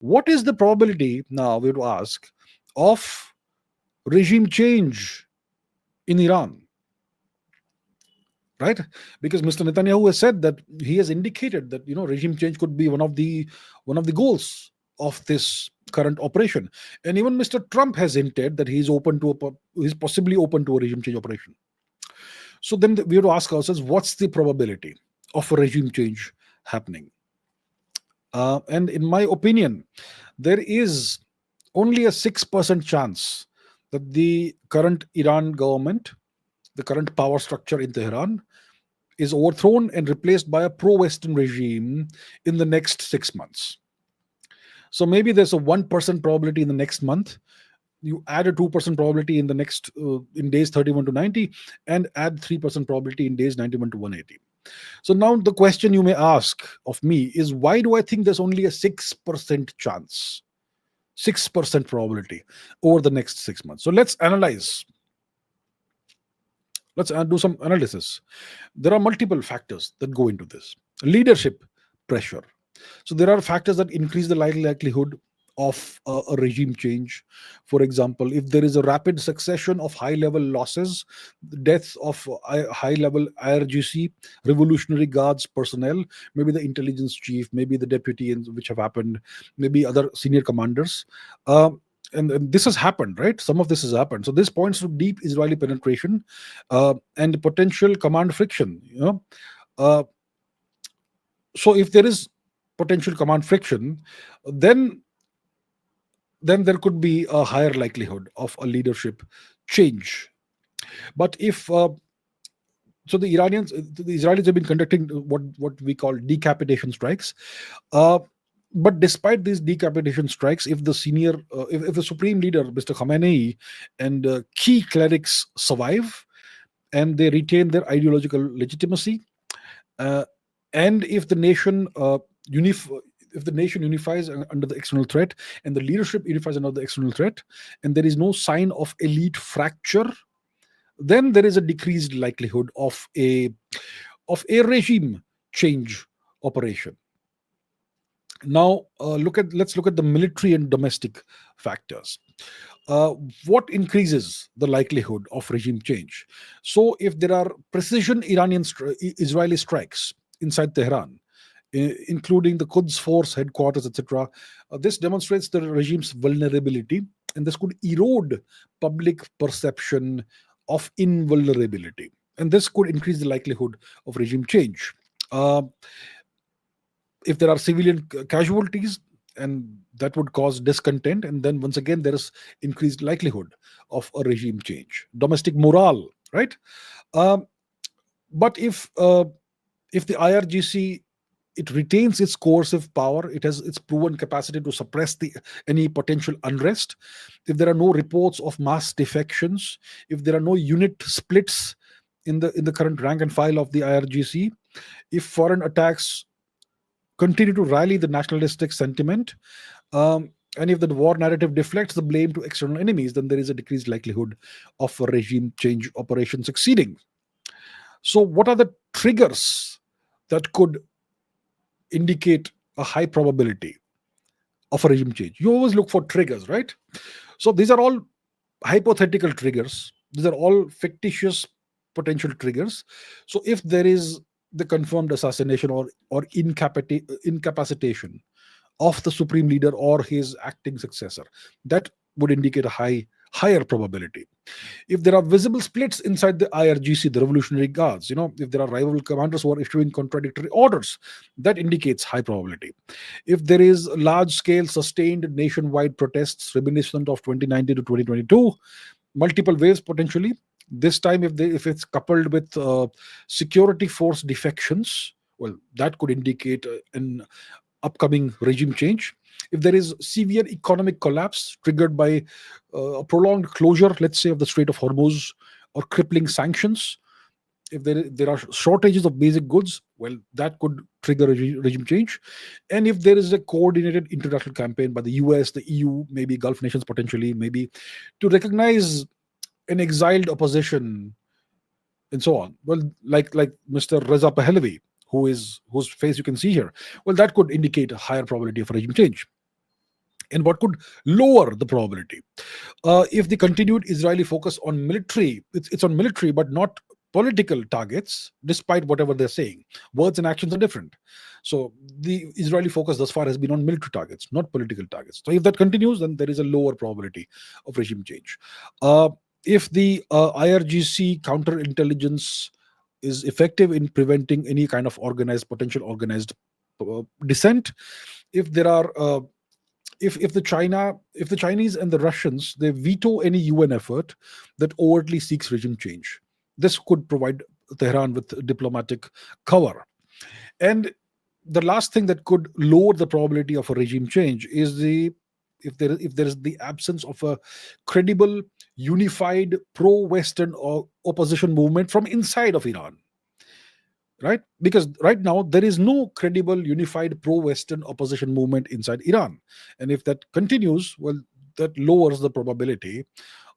What is the probability, now we have to ask, of regime change in Iran? Right, because Mr. Netanyahu has said that, he has indicated that, regime change could be one of the goals of this current operation. And even Mr. Trump has hinted that he's possibly open to a regime change operation. So then we have to ask ourselves, what's the probability of a regime change happening? And in my opinion, there is only a 6% chance that the current Iran government, the current power structure in Tehran, is overthrown and replaced by a pro-Western regime in the next 6 months. So maybe there's a 1% probability in the next month. You add a 2% probability in the next in days 31 to 90, and add 3% probability in days 91 to 180. So now the question you may ask of me is, why do I think there's only a 6% chance, 6% probability over the next 6 months? So let's analyze. Let's do some analysis. There are multiple factors that go into this. Leadership pressure. So there are factors that increase the likelihood of a regime change. For example, if there is a rapid succession of high level losses, the deaths of high level IRGC, Revolutionary Guards personnel, maybe the intelligence chief, maybe the deputy, which have happened, maybe other senior commanders. And this has happened, right? Some of this has happened. So this points to deep Israeli penetration and potential command friction. Uh, so if there is potential command friction, then there could be a higher likelihood of a leadership change. But if so, the Israelis have been conducting what we call decapitation strikes. But despite these decapitation strikes, if the senior, if the supreme leader, Mr. Khamenei, and key clerics survive, and they retain their ideological legitimacy, uh, and if the nation if the nation unifies under the external threat, and the leadership unifies under the external threat, and there is no sign of elite fracture, then there is a decreased likelihood of a regime change operation. Now, let's look at the military and domestic factors. Uh, what increases the likelihood of regime change? So, if there are precision Israeli strikes inside Tehran, including the Quds Force headquarters, etc., this demonstrates the regime's vulnerability, and this could erode public perception of invulnerability, and this could increase the likelihood of regime change. Uh, if there are civilian casualties, and that would cause discontent, and then once again there is increased likelihood of a regime change. Domestic morale, right? um, but if the IRGC, it retains its coercive power, it has its proven capacity to suppress any potential unrest, if there are no reports of mass defections, if there are no unit splits in the current rank and file of the IRGC, if foreign attacks continue to rally the nationalistic sentiment, and if the war narrative deflects the blame to external enemies, then there is a decreased likelihood of a regime change operation succeeding. So, what are the triggers that could indicate a high probability of a regime change? You always look for triggers, right? So, these are all hypothetical triggers, these are all fictitious potential triggers. So, if there is the confirmed assassination or incapacitation of the supreme leader or his acting successor, that would indicate a higher probability. If there are visible splits inside the IRGC, the Revolutionary Guards, if there are rival commanders who are issuing contradictory orders, that indicates high probability. If there is large scale sustained nationwide protests reminiscent of 2019 to 2022, multiple waves potentially, this time if it's coupled with security force defections, well, that could indicate an upcoming regime change. If there is severe economic collapse triggered by a prolonged closure, let's say, of the Strait of Hormuz, or crippling sanctions, if there are shortages of basic goods, well, that could trigger a regime change. And if there is a coordinated international campaign by the US, the EU, maybe Gulf nations potentially, maybe to recognize an exiled opposition and so on. Well, like Mr. Reza Pahlavi, whose face you can see here. Well, that could indicate a higher probability of regime change. and what could lower the probability. If the continued Israeli focus on military, it's on military but not political targets, despite whatever they're saying. Words and actions are different. So the Israeli focus thus far has been on military targets, not political targets. So if that continues, then there is a lower probability of regime change. Uh, if the IRGC counterintelligence is effective in preventing any kind of potential organized dissent, if there are if the Chinese and the Russians, they veto any UN effort that overtly seeks regime change, this could provide Tehran with diplomatic cover. And the last thing that could lower the probability of a regime change is the if there is the absence of a credible, unified, pro-Western or opposition movement from inside of Iran, right? Because right now there is no credible, unified, pro-Western opposition movement inside Iran, and if that continues, well, that lowers the probability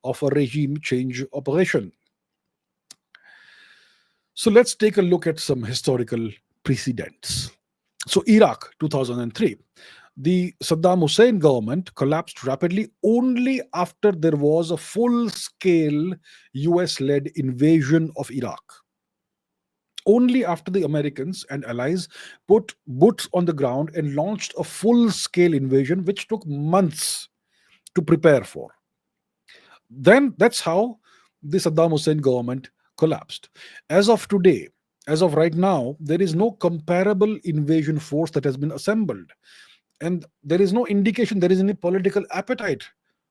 of a regime change operation. So let's take a look at some historical precedents. So Iraq, 2003. The Saddam Hussein government collapsed rapidly only after there was a full scale US led invasion of Iraq. Only after the Americans and allies put boots on the ground and launched a full scale invasion, which took months to prepare for. Then that's how the Saddam Hussein government collapsed. As of today, as of right now, there is no comparable invasion force that has been assembled. And there is no indication there is any political appetite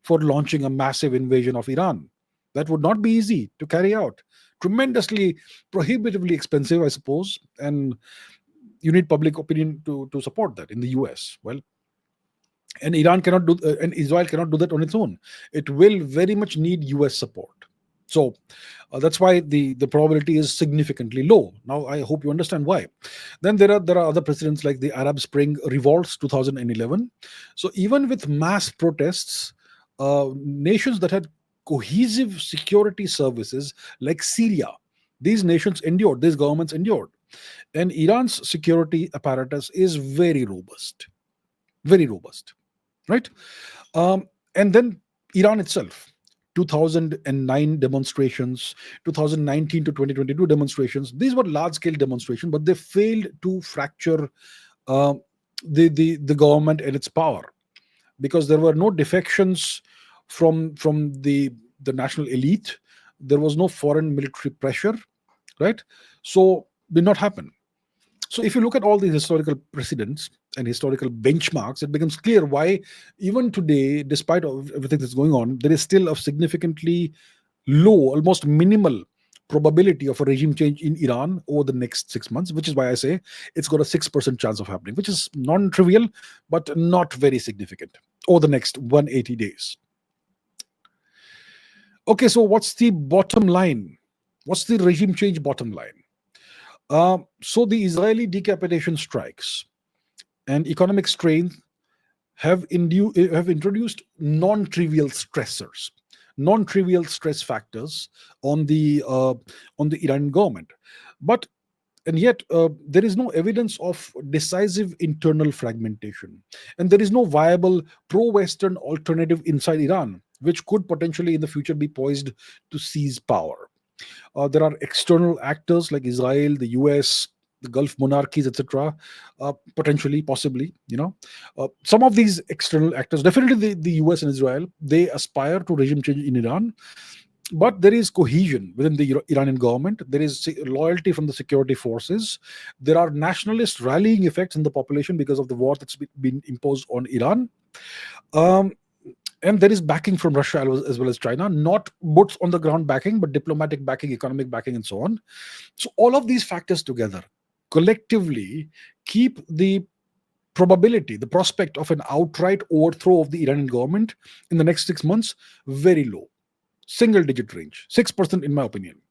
for launching a massive invasion of Iran. That would not be easy to carry out. Tremendously, prohibitively expensive, I suppose. And you need public opinion to support that in the US. Well, and and Israel cannot do that on its own. It will very much need US support. So that's why the probability is significantly low. Now I hope you understand why. Then there are other precedents like the Arab Spring revolts 2011. So even with mass protests, nations that had cohesive security services like Syria, these governments endured, and Iran's security apparatus is very robust, right? And then Iran itself, 2009 demonstrations, 2019 to 2022 demonstrations. These were large scale demonstrations, but they failed to fracture uh, the government and its power, because there were no defections from the national elite. There was no foreign military pressure, right? So did not happen. So if you look at all these historical precedents and historical benchmarks, it becomes clear why even today, despite of everything that's going on, there is still a significantly low, almost minimal probability of a regime change in Iran over the next 6 months, which is why I say it's got a 6% chance of happening, which is non-trivial, but not very significant over the next 180 days. Okay, so what's the bottom line? What's the regime change bottom line? So the Israeli decapitation strikes and economic strain have introduced non-trivial stressors, non-trivial stress factors on the Iranian government. But and yet there is no evidence of decisive internal fragmentation, and there is no viable pro-Western alternative inside Iran, which could potentially in the future be poised to seize power. There are external actors like Israel, the US, the Gulf monarchies, etc. Potentially, possibly, some of these external actors, definitely the US and Israel, they aspire to regime change in Iran. But there is cohesion within the Iranian government. There is loyalty from the security forces. There are nationalist rallying effects in the population because of the war that's been imposed on Iran. And there is backing from Russia as well as China, not boots on the ground backing, but diplomatic backing, economic backing, and so on. So all of these factors together collectively keep the probability, the prospect of an outright overthrow of the Iranian government in the next 6 months very low. Single digit range, 6% in my opinion.